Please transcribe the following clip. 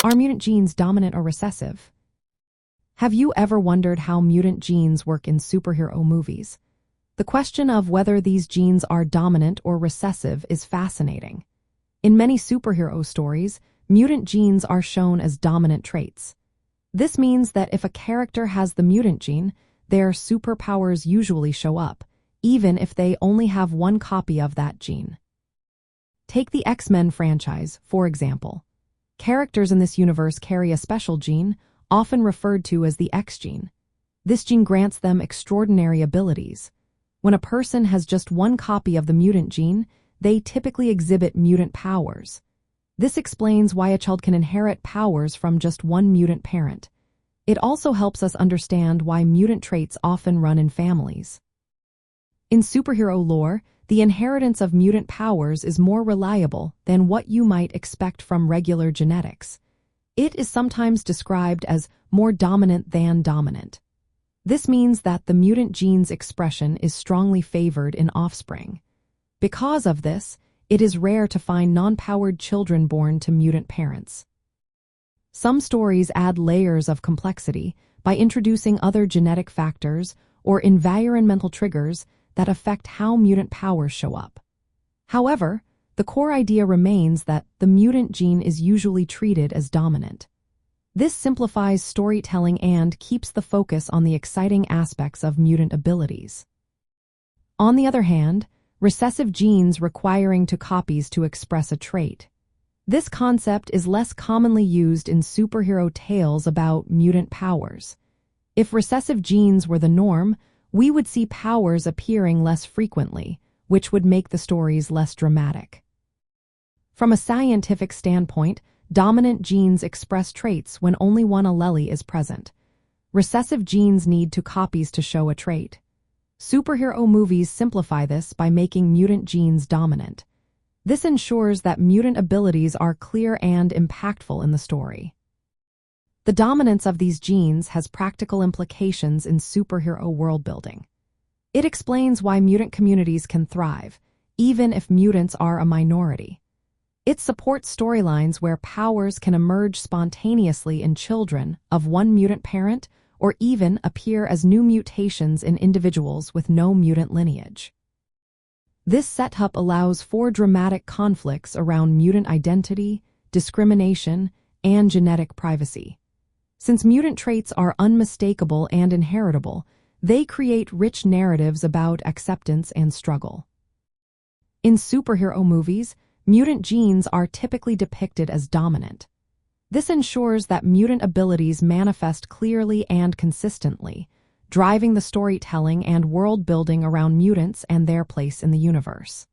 Are mutant genes dominant or recessive? Have you ever wondered how mutant genes work in superhero movies? The question of whether these genes are dominant or recessive is fascinating. In many superhero stories, mutant genes are shown as dominant traits. This means that if a character has the mutant gene, their superpowers usually show up, even if they only have one copy of that gene. Take the X-Men franchise, for example. Characters in this universe carry a special gene, often referred to as the X gene. This gene grants them extraordinary abilities. When a person has just one copy of the mutant gene, they typically exhibit mutant powers. This explains why a child can inherit powers from just one mutant parent. It also helps us understand why mutant traits often run in families. In superhero lore, the inheritance of mutant powers is more reliable than what you might expect from regular genetics. It is sometimes described as more dominant than dominant. This means that the mutant gene's expression is strongly favored in offspring. Because of this, it is rare to find non-powered children born to mutant parents. Some stories add layers of complexity by introducing other genetic factors or environmental triggers that affect how mutant powers show up. However, the core idea remains that the mutant gene is usually treated as dominant. This simplifies storytelling and keeps the focus on the exciting aspects of mutant abilities. On the other hand, recessive genes requiring two copies to express a trait. This concept is less commonly used in superhero tales about mutant powers. If recessive genes were the norm, we would see powers appearing less frequently, which would make the stories less dramatic. From a scientific standpoint, dominant genes express traits when only one allele is present. Recessive genes need two copies to show a trait. Superhero movies simplify this by making mutant genes dominant. This ensures that mutant abilities are clear and impactful in the story. The dominance of these genes has practical implications in superhero world-building. It explains why mutant communities can thrive, even if mutants are a minority. It supports storylines where powers can emerge spontaneously in children of one mutant parent or even appear as new mutations in individuals with no mutant lineage. This setup allows for dramatic conflicts around mutant identity, discrimination, and genetic privacy. Since mutant traits are unmistakable and inheritable, they create rich narratives about acceptance and struggle. In superhero movies, mutant genes are typically depicted as dominant. This ensures that mutant abilities manifest clearly and consistently, driving the storytelling and world building around mutants and their place in the universe.